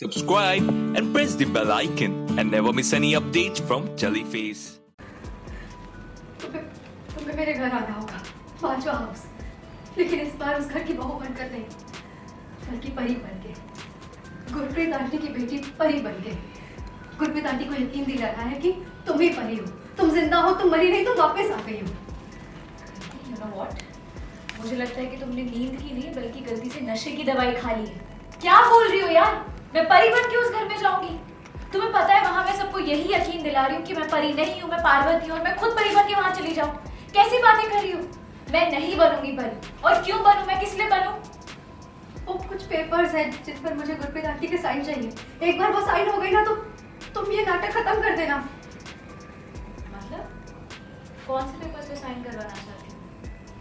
subscribe and press the bell icon and never miss any updates from Jellyface. तुम्हें मेरे घर आना होगा, पांचवा हाउस, लेकिन इस बार उस घर की बहू बनकर नहीं, बल्कि परी बन के, गुरप्रीत आंटी की बेटी परी बन के। गुरप्रीत आंटी को यकीन दिलाना है कि तुम ही परी हो, तुम जिंदा हो, तुम मरी नहीं, तुम वापस आ गई हो। You know what? मुझे लगता है कि तुमने नींद की नहीं बल्कि गलती से नशे की दवाई खा ली है। क्या बोल रही हो यार? मैं परी बन के उस घर में जाऊंगी? तुम्हें पता है वहां मैं सबको यही यकीन दिला रही हूँ कि मैं परी नहीं हूँ, मैं पार्वती हूँ और मैं खुद परी बन के वहां चली जाऊँ। कैसी बातें कर रही हो? मैं नहीं बनूंगी परी। और क्यों बनूं? मैं किस लिए बनूं? वो कुछ पेपर्स हैं जिस पर मुझे गुरप्रीत आंटी के साइन चाहिए। एक बार वो साइन हो गई ना तो तुम ये नाटक खत्म कर देना। मतलब कौन से पेपर्स पे साइन करवाना चाहती हो?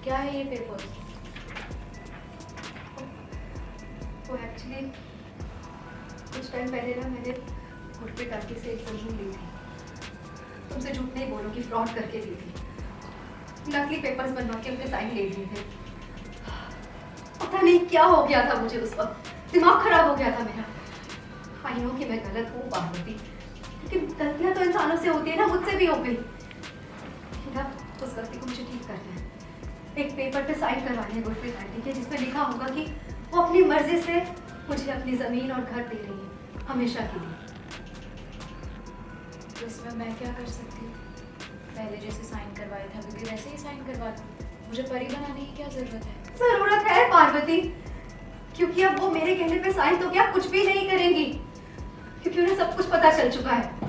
क्या है ये पेपर्स? वो एक्चुअली कुछ टाइम पहले ना मैंने गुरप्रीत आंटी से एक जमीन ली थी। तुमसे झूठ नहीं बोलूंगी, फ्रॉड करके ली थी। नकली पेपर्स बनवा के उनके साइन ले लिए थे। पता नहीं क्या हो गया था मुझे उस वक्त, दिमाग खराब हो गया था मेरा। आई नो कि मैं गलत हूँ पार्वती, लेकिन गलतियां तो इंसानों से होती है ना, मुझसे भी हो गई। उस गलती को मुझे ठीक करना है। एक पेपर पे साइन करवाने हैं गुरप्रीत आंटी के, जिसमें लिखा होगा कि वो अपनी मर्जी से मुझे अपनी जमीन और घर दे रही है, हमेशा के लिए। तो इसमें मैं क्या कर सकती हूँ? पहले जैसे साइन करवाए थे अभी भी वैसे ही साइन करवा दूँ। मुझे परी बनाने की क्या जरूरत है? जरूरत है पार्वती, क्योंकि अब वो मेरे कहने पे साइन तो क्या कुछ भी नहीं करेंगी, क्योंकि उन्हें सब कुछ पता चल चुका है।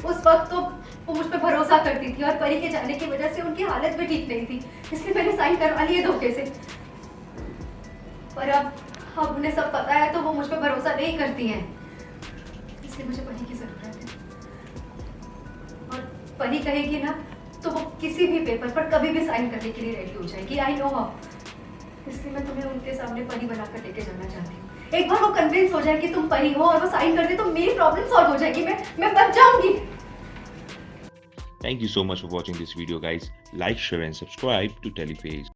उस वक्त तो वो मुझ पर भरोसा करती थी और परी के जाने की वजह से उनकी हालत भी ठीक नहीं थी, इसलिए मैंने साइन करवा लिए धोखे से। पर अब उन्हें सब पता है तो वो मुझ पर भरोसा नहीं करती हैं, इसलिए मुझे परी की जरूरत है। और परी कहेगी ना तो वो किसी भी पेपर पर कभी भी साइन करने के लिए रेडी हो जाएगी। I know how. इसलिए मैं तुम्हें उनके सामने परी बनाकर लेके जाना चाहती हूँ। एक बार वो कन्विंस हो जाए कि तुम परी हो और वो साइन कर दे तो मेरी प्रॉब्लम सॉल्व हो जाएगी, मैं बच जाऊंगी। Thank you so much for watching this video, guys. Like, share and subscribe to Teleface.